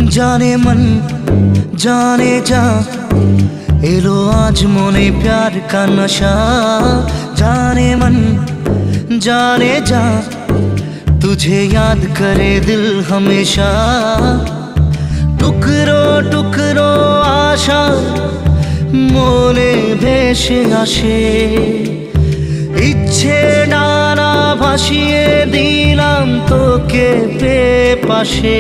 जाने मन जाने जा, एलो आज मोने प्यार का नशा। जाने मन जाने जा, तुझे याद करे दिल हमेशा। टुकरो टुकरो आशा मोने भेসে আসে, ইচ্ছে ডানা ভাসিয়ে দিলাম তোকে পেয়ে পাশে।